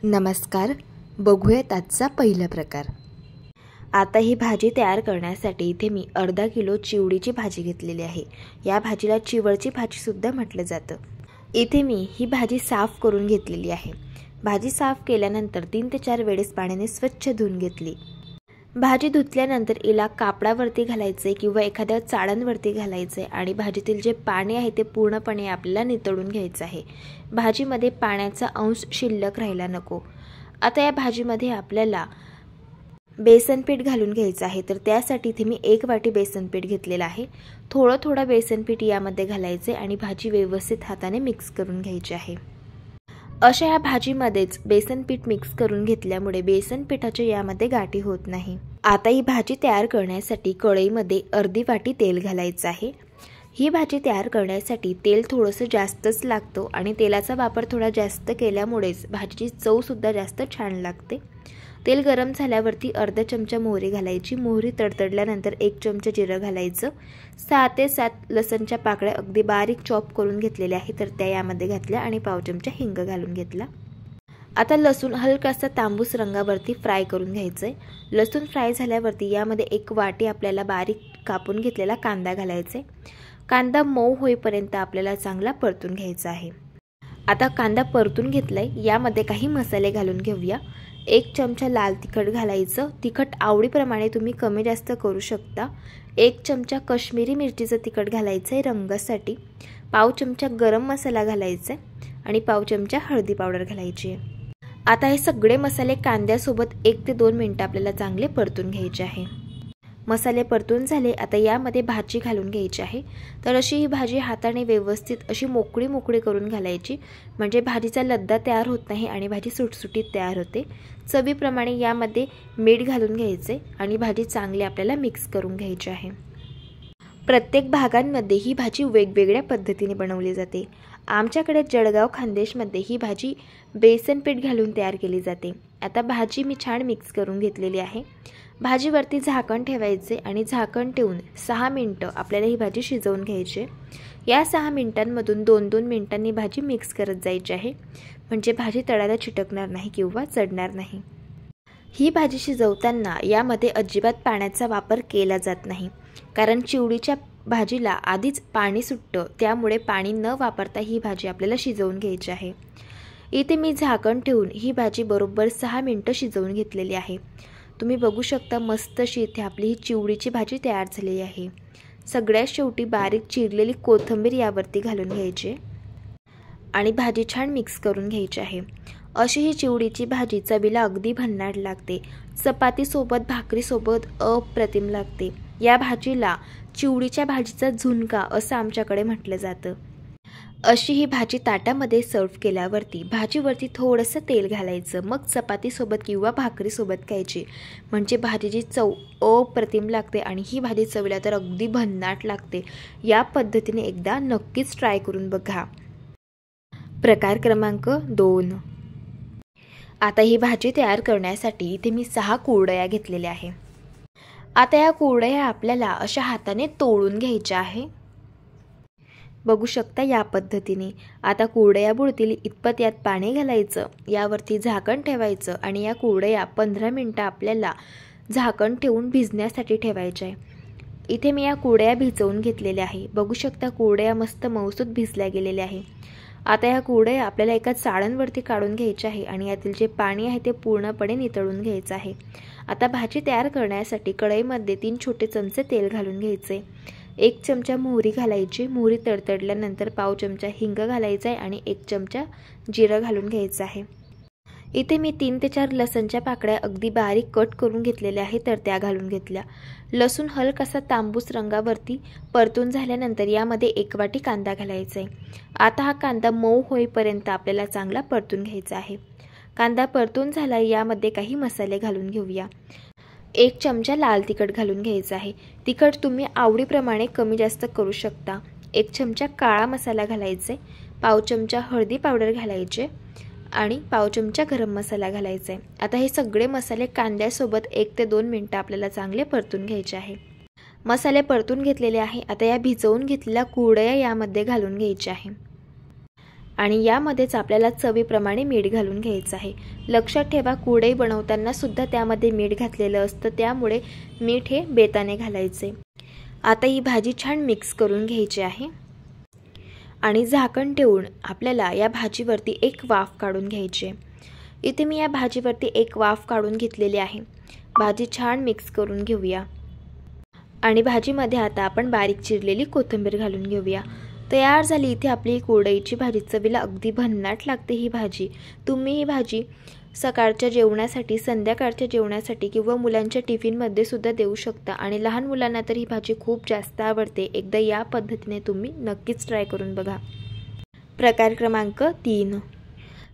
नमस्कार. बघूयात आजचा पहिला प्रकार. आता ही भाजी तयार करण्यासाठी इथे मी अर्धा किलो चिवडीची भाजी घेतलेली आहे. या भाजीला चिवडची भाजीसुद्धा म्हटलं जातं. इथे मी ही भाजी साफ करून घेतलेली आहे. भाजी साफ केल्यानंतर 3 ते 4 वेळेस पाण्याने स्वच्छ धुवून घेतली. भाजी धुतल्यानंतर हिला कापडावरती घालायचे किंवा एखाद्या चाळणवरती घालायचे आणि भाजीतील जे पाणी आहे ते पूर्णपणे आपल्याला नितळून घ्यायचं आहे. भाजीमध्ये पाण्याचा अंश शिल्लक राहायला नको. आता या भाजीमध्ये आपल्याला बेसन पीठ घालून घ्यायचं आहे. तर त्यासाठी इथे मी 1 वाटी बेसन पीठ घेतलेलं आहे. थोडं बेसन पीठ यामध्ये घालायचे आणि भाजी व्यवस्थित हाताने मिक्स करून घ्यायची आहे. अशा या भाजीमध्येच बेसन पीठ मिक्स करून घेतल्यामुळे बेसन पिठाच्या यामध्ये गाठी होत नाही. आता ही भाजी तयार करण्यासाठी कढईमध्ये अर्धी वाटी तेल घालायचं आहे. ही भाजी तयार करण्यासाठी तेल थोडंसं जास्तच लागतो आणि तेलाचा वापर थोडा जास्त केल्यामुळेच भाजीची चवसुद्धा जास्त छान लागते. तेल गरम झाल्यावरती अर्धा चमचा मोहरी घालायची. मोहरी तडतडल्यानंतर 1 चमचा जिरं घालायचं. 6 ते 7 लसणच्या पाकळ्या अगदी बारीक चॉप करून घेतलेल्या आहे तर त्या यामध्ये घातल्या आणि पाव चमचा हिंग घालून घेतला. आता लसूण हलकासा तांबूस रंगावरती फ्राय करून घ्यायचंय. लसूण फ्राय झाल्यावरती यामध्ये 1 वाटी आपल्याला बारीक कापून घेतलेला कांदा घालायचा. कांदा मऊ होईपर्यंत आपल्याला चांगला परतून घ्यायचा आहे. आता कांदा परतून घेतलाय. यामध्ये काही मसाले घालून घेऊया. 1 चमचा लाल तिखट घालायचं. तिखट आवडीप्रमाणे तुम्ही कमी जास्त करू शकता. 1 चमचा काश्मीरी मिरचीचं तिखट घालायचं आहे रंगासाठी. पाव चमचा गरम मसाला घालायचा आणि पाव चमचा हळदी पावडर घालायची आहे. आता हे सगळे मसाले कांद्यासोबत 1 ते 2 मिनिटं आपल्याला चांगले परतून घ्यायचे आहे. मसाले परतून झाले. आता यामध्ये भाजी घालून घ्यायची आहे. तर अशी ही भाजी हाताने व्यवस्थित अशी मोकळी करून घालायची म्हणजे भाजीचा लद्दा तयार होत नाही आणि भाजी सुटसुटीत तयार होते. चवीप्रमाणे यामध्ये मीठ घालून घ्यायचे आणि भाजी चांगली आपल्याला मिक्स करून घ्यायची आहे. प्रत्येक भागांमध्ये ही भाजी वेगवेगळ्या पद्धतीने बनवली जाते. आमच्याकडे जळगाव खानदेशमध्ये ही भाजी बेसन पीठ घालून तयार केली जाते. आता भाजी मी छान मिक्स करून घेतलेली आहे. भाजीवरती झाकण ठेवायचे आणि झाकण ठेवून 6 मिनिटं आपल्याला ही भाजी शिजवून घ्यायची. या 6 मिनिटांमधून 2-2 मिनिटांनी भाजी मिक्स करत जायची आहे म्हणजे भाजी तळाला चिटकणार नाही किंवा चढणार नाही. ही भाजी शिजवताना यामध्ये अजिबात पाण्याचा वापर केला जात नाही कारण चिवडीच्या भाजीला आधीच पाणी सुटतं. त्यामुळे पाणी न वापरता ही भाजी आपल्याला शिजवून घ्यायची आहे. इथे मी झाकण ठेवून ही भाजी बरोबर 6 मिनिटं शिजवून घेतलेली आहे. तुम्ही बघू शकता मस्त अशी इथे आपली ही चिवडीची भाजी तयार झालेली आहे. सगळ्यात शेवटी बारीक चिरलेली कोथिंबीर यावरती घालून घ्यायची आणि भाजी छान मिक्स करून घ्यायची आहे. अशी ही चिवडीची भाजी चवीला अगदी भन्नाट लागते. चपातीसोबत भाकरीसोबत अप्रतिम लागते. या भाजीला चिवडीच्या भाजीचा झुणका असं आमच्याकडे म्हटलं जातं. अशी ही भाजी ताटामध्ये सर्व केल्यावरती भाजीवरती थोडंसं तेल घालायचं. मग चपातीसोबत किंवा भाकरीसोबत खायची म्हणजे भाजीची चव अप्रतिम लागते आणि ही भाजी चवीला तर अगदी भन्नाट लागते. या पद्धतीने एकदा नक्कीच ट्राय करून बघा. प्रकार क्रमांक 2. आता ही भाजी तयार करण्यासाठी इथे मी 6 कुरडया घेतलेल्या आहे. आता या कुरडया आपल्याला अशा हाताने तोडून घ्यायच्या आहे. बघू शकता या पद्धतीने. आता कुरडया बुडतील इतपत यात पाणी घालायचं. यावरती झाकण ठेवायचं आणि या कुरडया 15 मिनिटं आपल्याला झाकण ठेवून भिजण्यासाठी ठेवायच्या आहे. इथे मी या कुरडया भिजवून घेतलेल्या आहे. बघू शकता कुरडया मस्त मऊसूत भिजल्या गेलेल्या आहे. आता या कुरडया आपल्याला एका चाळणवरती काढून घ्यायच्या आहे आणि यातील जे पाणी आहे ते पूर्णपणे नितळून घ्यायचं आहे. आता भाजी तयार करण्यासाठी कढईमध्ये 3 छोटे चमचे तेल घालून घ्यायचे. 1 चमचा मोहरी घालायची. मोहरी तडतडल्यानंतर पाव चमचा हिंग घालायचा आहे आणि 1 चमचा जिरं घालून घ्यायचं आहे. इथे मी 3 ते 4 लसणच्या पाकळ्या अगदी बारीक कट करून घेतलेल्या आहेत तर त्या घालून घेतल्या. लसूण हलकासा तांबूस रंगावरती परतून झाल्यानंतर यामध्ये 1 वाटी कांदा घालायचा आहे. आता हा कांदा मऊ होईपर्यंत आपल्याला चांगला परतून घ्यायचा आहे. कांदा परतून झाला. यामध्ये काही मसाले घालून घेऊया. 1 चमचा लाल तिखट घालून घ्यायचा आहे. तिखट तुम्ही आवडीप्रमाणे कमी जास्त करू शकता. 1 चमचा काळा मसाला घालायचे. पाव चमचा हळदी पावडर घालायचे आणि पाव चमचा गरम मसाला घालायचा आहे. आता हे सगळे मसाले कांद्यासोबत 1 ते 2 मिनिटं आपल्याला चांगले परतून घ्यायचे आहे. मसाले परतून घेतलेले आहे. आता या भिजवून घेतलेल्या कुरडया यामध्ये घालून घ्यायच्या आहे आणि यामध्येच आपल्याला चवीप्रमाणे मीठ घालून घ्यायचं आहे। लक्षात ठेवा, कुरडई बनवताना सुद्धा त्यामध्ये मीठ घातलेलं असतं, त्यामुळे मीठ हे बेताने घालायचे। आता ही भाजी छान मिक्स करून घ्यायची आहे आणि झाकण ठेवून आपल्याला या भाजीवरती एक वाफ काढून घ्यायची आहे। इथे मी या भाजीवरती एक वाफ काढून घेतलेली आहे। भाजी छान मिक्स करून घेऊया आणि भाजीमध्ये आता आपण बारीक चिरलेली कोथिंबीर घालून घेऊया। तयार झाली इथे आपली कुरडईची भाजी। चवीला अगदी भन्नाट लागते ही भाजी। तुम्ही ही भाजी सकाळच्या जेवणासाठी, संध्याकाळच्या जेवणासाठी किंवा मुलांच्या टिफिनमध्ये सुद्धा देऊ शकता आणि लहान मुलांना तर ही भाजी खूप जास्त आवडते। एकदा या पद्धतीने तुम्ही नक्कीच ट्राय करून बघा। प्रकार क्रमांक 3,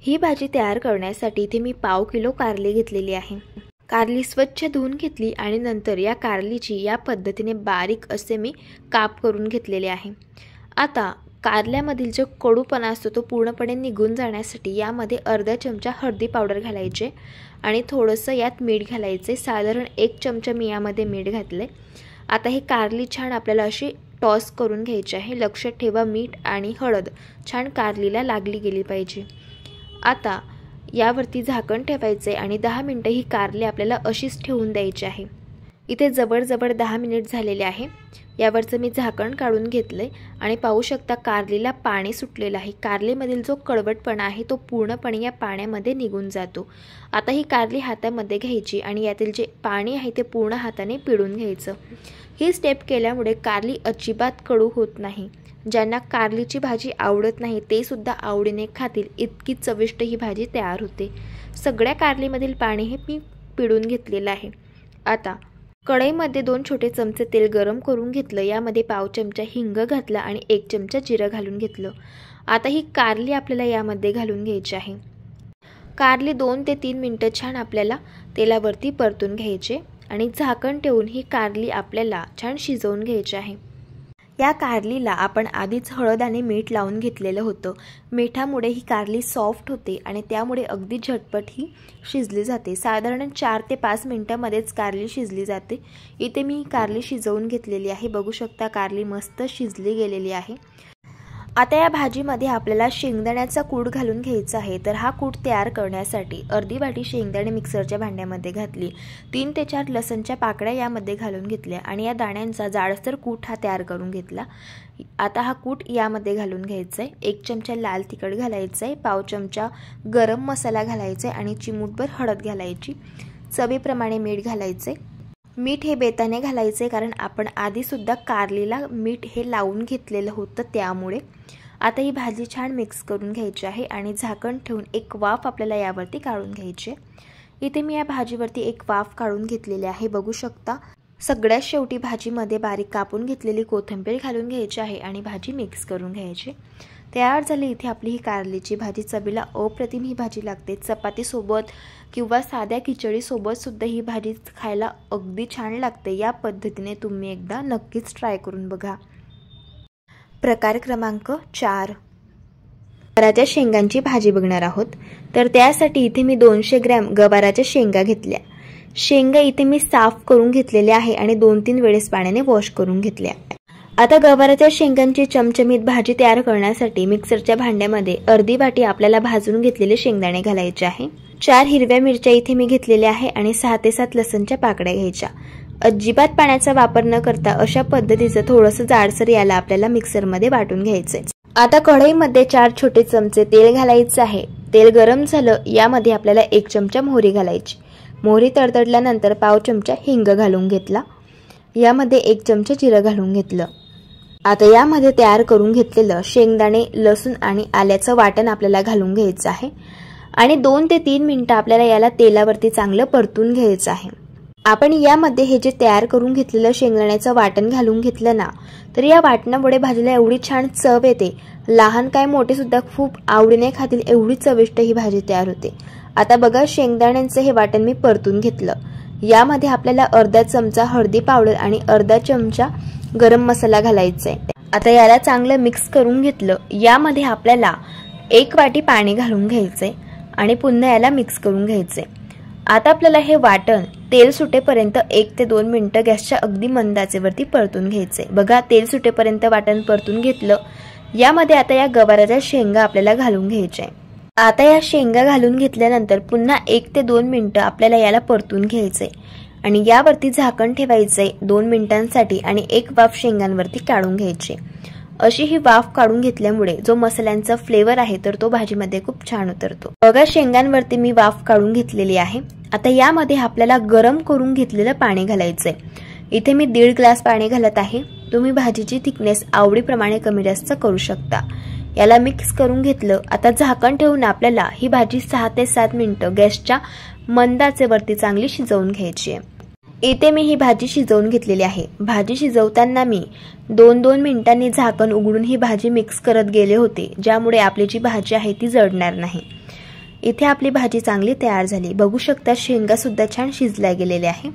ही भाजी तयार करण्यासाठी इथे मी पाव किलो कारली घेतलेली आहे। कारली स्वच्छ धुवून घेतली आणि नंतर या कारलीची या पद्धतीने बारीक असे मी काप करून घेतलेले आहे। आता कारल्यामधील जो कडूपणा असतो तो पूर्णपणे निघून जाण्यासाठी यामध्ये अर्धा चमचा हळदी पावडर घालायचे आणि थोडंसं यात मीठ घालायचे। साधारण 1 चमचा मी यामध्ये मीठ घातले। आता हे कारली छान आपल्याला अशी टॉस करून घ्यायची आहे। लक्षात ठेवा, मीठ आणि हळद छान कारलीला लागली गेली पाहिजे। आता यावरती झाकण ठेवायचे आणि 10 मिनिटं ही कारली आपल्याला अशीच ठेवून द्यायची आहे। इथे जवळ 10 मिनिट झालेले आहे। यावरचं मी झाकण काढून घेतले आणि पाहू शकता कारलीला पाणी सुटलेलं आहे। कारलीमधील जो कडवटपणा आहे तो पूर्णपणे या पाण्यामध्ये निघून जातो। आता ही कारली हातामध्ये घ्यायची आणि यातील जे पाणी आहे ते पूर्ण हाताने पिळून घ्यायचं। ही स्टेप केल्यामुळे कारली अजिबात कडू होत नाही। ज्यांना कारलीची भाजी आवडत नाही ते सुद्धा आवडीने खातील, इतकी चविष्ट ही भाजी तयार होते। सगळ्या कारलीमधील पाणी हे मी पिळून घेतलेलं आहे। आता कढईमध्ये 2 छोटे चमचे तेल गरम करून घेतलं। यामध्ये पाव चमचा हिंग घातला आणि 1 चमचा जिरं घालून घेतलं। आता ही कारली आपल्याला यामध्ये घालून घ्यायची आहे। कारली 2 ते 3 मिनिटं छान आपल्याला तेलावरती परतून घ्यायचे आणि झाकण ठेवून ही कारली आपल्याला छान शिजवून घ्यायची आहे। या कारलीला आपण आधीच हळद आणि मीठ लावून घेतलेलं होतं। मिठामुळे ही कारली सॉफ्ट होते आणि त्यामुळे अगदी झटपट ही शिजली जाते। साधारण 4 ते 5 मिनिटांमध्येच कारली शिजली जाते। इथे मी ही कारली शिजवून घेतलेली आहे। बघू शकता कारली मस्त शिजली गेलेली आहे। आता या भाजीमध्ये आपल्याला शेंगदाण्याचा कूट घालून घ्यायचा आहे। तर हा कूट तयार करण्यासाठी अर्धी वाटी शेंगदाणे मिक्सरच्या भांड्यामध्ये घातली। 3 ते 4 लसणच्या पाकळ्या यामध्ये घालून घेतल्या आणि या दाण्यांचा जाडसर कूट हा तयार करून घेतला। आता हा कूट यामध्ये घालून घ्यायचा आहे। 1 चमचा लाल तिखट घालायचं आहे, पाव चमचा गरम मसाला घालायचा आहे आणि चिमूटभर हळद घालायची। चवीप्रमाणे मीठ घालायचे। मीठ हे बेताने घालायचे कारण आपण आधी सुद्धा कारलीला मीठ हे लावून घेतलेलं होतं, त्यामुळे। आता ही भाजी छान मिक्स करून घ्यायची आहे आणि झाकण ठेवून एक वाफ आपल्याला यावरती काढून घ्यायची। इथे मी या भाजीवरती एक वाफ काढून घेतलेली आहे। बघू शकता, सगळ्यात शेवटी भाजीमध्ये बारीक कापून घेतलेली कोथिंबीर घालून घ्यायची आहे आणि भाजी मिक्स करून घ्यायची। तयार झाली इथे आपली ही कारलीची भाजी। चवीला अप्रतिम ही भाजी लागते। चपाती सोबत किंवा साध्या खिचडी सोबत सुद्धा ही भाजी खायला अगदी छान लागते। या पद्धतीने तुम्ही एकदा नक्कीच ट्राय करून बघा। प्रकार क्रमांक 4, गवाराच्या शेंगांची भाजी बघणार आहोत। तर त्यासाठी इथे मी 200 ग्रॅम गवाराच्या शेंगा घेतल्या। शेंगा इथे मी साफ करून घेतलेल्या आहे आणि 2-3 वेळेस पाण्याने वॉश करून घेतल्या। आता गवाराच्या शेंगांची चमचमीत भाजी तयार करण्यासाठी मिक्सरच्या भांड्यामध्ये अर्धी वाटी आपल्याला भाजून घेतलेले शेंगदाणे घालायचे आहे। 4 हिरव्या मिरच्या इथे मी घेतलेल्या आहे आणि 6 ते 7 लसणच्या पाकळ्या घ्यायच्या। अजिबात पाण्याचा वापर न करता अशा पद्धतीचं थोडंसं जाडसर याला आपल्याला मिक्सरमध्ये वाटून घ्यायचंय। आता कढईमध्ये 4 छोटे चमचे तेल घालायचं आहे। तेल गरम झालं, यामध्ये आपल्याला 1 चमचा मोहरी घालायची। मोहरी तडतडल्यानंतर पाव चमचा हिंग घालून घेतला। यामध्ये 1 चमचा जिरं घालून घेतलं। आता यामध्ये तयार करून घेतलेलं शेंगदाणे, लसूण आणि आल्याचं वाटण आपल्याला घालून घ्यायचं आहे आणि 2 ते 3 मिनिटं आपल्याला याला तेलावरती चांगलं परतून घ्यायचं आहे। आपण यामध्ये हे जे तयार करून घेतलेलं शेंगदाण्याचं वाटण घालून घेतलं ना, तर या वाटणामुळे भाजीला एवढी छान चव येते। लहान काय मोठे सुद्धा खूप आवडीने खातील, एवढी चविष्ट ही भाजी तयार होते। आता बघा, शेंगदाण्यांचं हे वाटण मी परतून घेतलं। यामध्ये आपल्याला अर्धा चमचा हळदी पावडर आणि अर्धा चमचा गरम मसाला घालायचा आहे। आता याला चांगलं मिक्स करून घेतलं। यामध्ये आपल्याला 1 वाटी पाणी घालून घ्यायचंय आणि पुन्हा याला मिक्स करून घ्यायचंय। आता आपल्याला हे वाटण तेल सुटेपर्यंत 1 ते 2 मिनिटं गॅसच्या अगदी मंद आचेवरती परतून घ्यायचंय। बघा, तेल सुटेपर्यंत वाटण परतून घेतलं। यामध्ये आता या गवाराच्या शेंगा आपल्याला घालून घ्यायच्या आहे। आता या शेंगा घालून घेतल्यानंतर पुन्हा 1 ते 2 मिनिटं आपल्याला याला परतून घ्यायचंय आणि यावरती झाकण ठेवायचंय 2 मिनिटांसाठी आणि एक वाफ शेंगांवरती काढून घ्यायची। अशी ही वाफ काढून घेतल्यामुळे जो मसाल्यांचा फ्लेवर आहे तर तो भाजीमध्ये खूप छान उतरतो। बघा शेंगांवरती मी वाफ काढून घेतलेली आहे। आता यामध्ये आपल्याला गरम करून घेतलेलं पाणी घालायचंय। इथे मी 1.5 ग्लास पाणी घालत आहे। तुम्ही भाजीची थिकनेस आवडीप्रमाणे कमी जास्त करू शकता। याला मिक्स करून घेतलं। आता झाकण ठेवून आपल्याला ही भाजी 6 ते 7 मिनिटं गॅसच्या मंद आचेवरती चांगली शिजवून घ्यायची आहे। इथे मी ही भाजी शिजवून घेतलेली आहे। भाजी शिजवताना मी 2-2 मिनिटांनी झाकण उघडून ही भाजी मिक्स करत गेले होते, ज्यामुळे आपली जी भाजी आहे ती जळणार नाही। इथे आपली भाजी चांगली तयार झाली। बघू शकता शेंगा सुद्धा छान शिजल्या गेलेल्या आहे।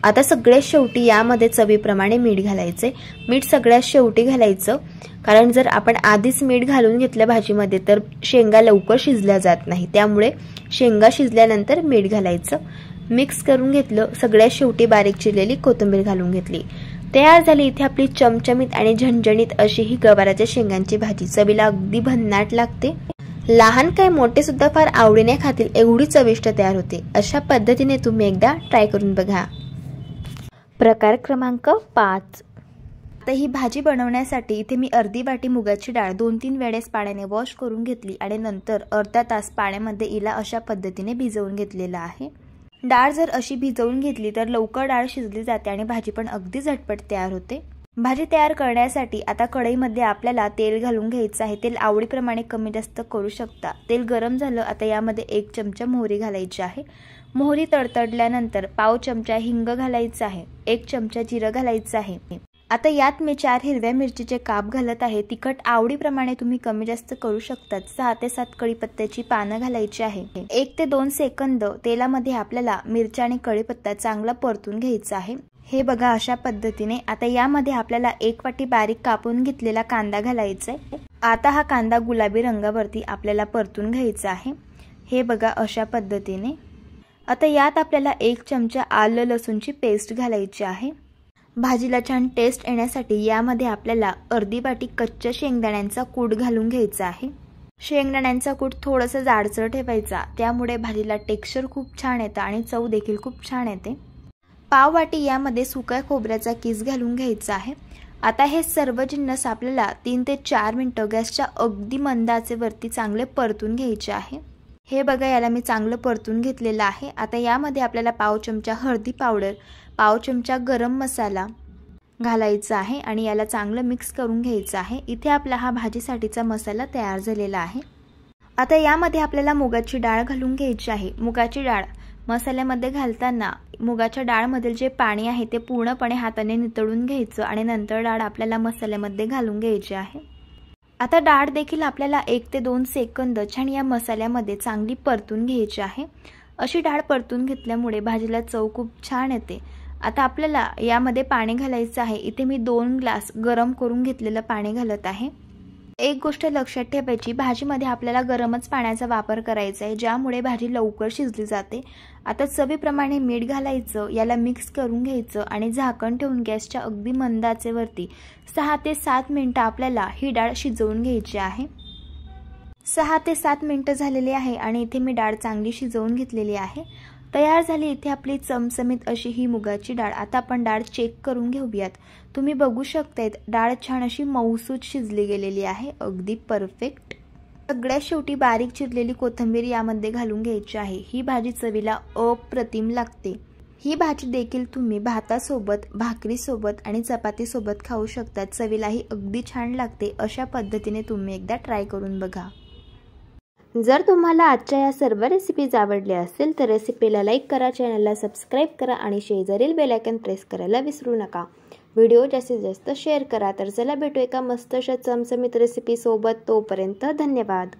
आता सगळ्यात शेवटी यामध्ये चवीप्रमाणे मीठ घालायचे। मीठ सगळ्यात शेवटी घालायचं, कारण जर आपण आधीच मीठ घालून घेतलं भाजीमध्ये तर शेंगा लवकर शिजल्या जात नाही, त्यामुळे शेंगा शिजल्यानंतर मीठ घालायचं। मिक्स करून घेतलं। सगळ्यात शेवटी बारीक चिरलेली कोथिंबीर घालून घेतली। तयार झाली इथे आपली चमचमीत आणि झणझणीत अशी ही गवाराच्या शेंगांची भाजी। चवीला अगदी भन्नाट लागते। लहान काय मोठे सुद्धा फार आवडीने खातील एवढी चविष्ट तयार होते। अशा पद्धतीने तुम्ही एकदा ट्राय करून बघा। प्रकार क्रमांक 5। आता ही भाजी बनवण्यासाठी इथे मी अर्धी वाटी मुगाची डाळ 2-3 वेळेस पाण्याने वॉश करून घेतली आणि नंतर अर्धा तास पाण्यामध्ये हिला अशा पद्धतीने भिजवून घेतलेला आहे। डाळ जर अशी भिजवून घेतली तर लवकर डाळ शिजली जाते आणि भाजी पण अगदी झटपट तयार होते। भाजी तयार करण्यासाठी आता कढईमध्ये आपल्याला तेल घालून घ्यायचं आहे। तेल आवडीप्रमाणे कमी जास्त करू शकता। तेल गरम झालं। आता यामध्ये 1 चमचा मोहरी घालायची आहे। मोहरी तडतडल्यानंतर पाव चमचा हिंग घालायचा आहे। 1 चमचा जिरं घालायचं आहे। आता यात मी 4 हिरव्या मिरचीचे काप घालत आहे। तिखट आवडीप्रमाणे तुम्ही कमी जास्त करू शकता। 6 ते 7 कढीपत्त्याची पानं घालायची आहे। 1 ते 2 सेकंद तेलामध्ये आपल्याला मिरच्या आणि कढीपत्ता चांगला परतून घ्यायचा आहे। हे बघा अशा पद्धतीने। आता यामध्ये आपल्याला 1 वाटी बारीक कापून घेतलेला कांदा घालायचा आहे। आता हा कांदा गुलाबी रंगावरती आपल्याला परतून घ्यायचा आहे। हे बघा अशा पद्धतीने। आता यात आपल्याला 1 चमचा आलं लसूणची पेस्ट घालायची आहे। भाजीला छान टेस्ट येण्यासाठी यामध्ये आपल्याला अर्धी वाटी कच्च्या शेंगदाण्यांचा कूट घालून घ्यायचा आहे। शेंगदाण्यांचा कूट थोडंसं जाडसर ठेवायचा, त्यामुळे भाजीला टेक्स्चर खूप छान येतं आणि चव देखील खूप छान येते। पाव वाटी यामध्ये सुक्या खोबऱ्याचा किस घालून घ्यायचा आहे। आता हे सर्व जिन्नस आपल्याला 3 ते 4 मिनिटं गॅसच्या अगदी मंद आचेवरती चांगले परतून घ्यायचे आहे। हे बघा याला मी चांगलं परतून घेतलेलं आहे। आता यामध्ये आपल्याला पाव चमचा हळदी पावडर, पाव चमचा गरम मसाला घालायचा आहे आणि याला चांगलं मिक्स करून घ्यायचं आहे। इथे आपला हा भाजीसाठीचा मसाला तयार झालेला आहे। आता यामध्ये आपल्याला मुगाची डाळ घालून घ्यायची आहे। मुगाची डाळ मसाल्यामध्ये घालताना मुगाच्या डाळमधील जे पाणी आहे ते पूर्णपणे हाताने नितळून घ्यायचं आणि नंतर डाळ आपल्याला मसाल्यामध्ये घालून घ्यायची आहे। आता डाळ देखील आपल्याला 1 ते 2 सेकंद छान या मसाल्यामध्ये चांगली परतून घ्यायची आहे। अशी डाळ परतून घेतल्यामुळे भाजीला चव खूप छान येते। आता आपल्याला यामध्ये पाणी घालायचं आहे। इथे मी 2 ग्लास गरम करून घेतलेलं पाणी घालत आहे। एक गोष्ट लक्षात ठेवायची, भाजीमध्ये आपल्याला गरमच पाण्याचा वापर करायचा आहे, ज्यामुळे भाजी लवकर शिजली जाते। आता चवीप्रमाणे मीठ घालायचं, याला मिक्स करून घ्यायचं आणि झाकण ठेवून गॅसच्या अगदी मंद आचेवरती 6 ते 7 मिनिटं आपल्याला ही डाळ शिजवून घ्यायची आहे। 6 ते 7 मिनिटं झालेली आहे आणि इथे मी डाळ चांगली शिजवून घेतलेली आहे। तयार झाली इथे आपली चमचमीत अशी ही मुगाची डाळ। आता आपण डाळ चेक करून घेऊयात। तुम्ही बघू शकतायत डाळ छान अशी मऊसूत शिजली गेलेली आहे, अगदी परफेक्ट। सगळ्यात शेवटी बारीक चिरलेली कोथिंबीर यामध्ये घालून घ्यायची आहे। ही भाजी चवीला अप्रतिम लागते। ही भाजी देखील तुम्ही भातासोबत, भाकरीसोबत आणि चपातीसोबत खाऊ शकता। चवीलाही अगदी छान लागते। अशा पद्धतीने तुम्ही एकदा ट्राय करून बघा। जर तुम्हाला आजच्या या सर्व रेसिपीज आवडल्या असेल तर रेसिपीला लाईक करा, चॅनलला सबस्क्राईब करा आणि शेजारील बेल आयकॉन प्रेस करायला विसरू नका। व्हिडिओ जास्तीत जास्त शेअर करा। तर चला भेटू एका मस्त अशा चमचमीत रेसिपी सोबत। तोपर्यंत धन्यवाद।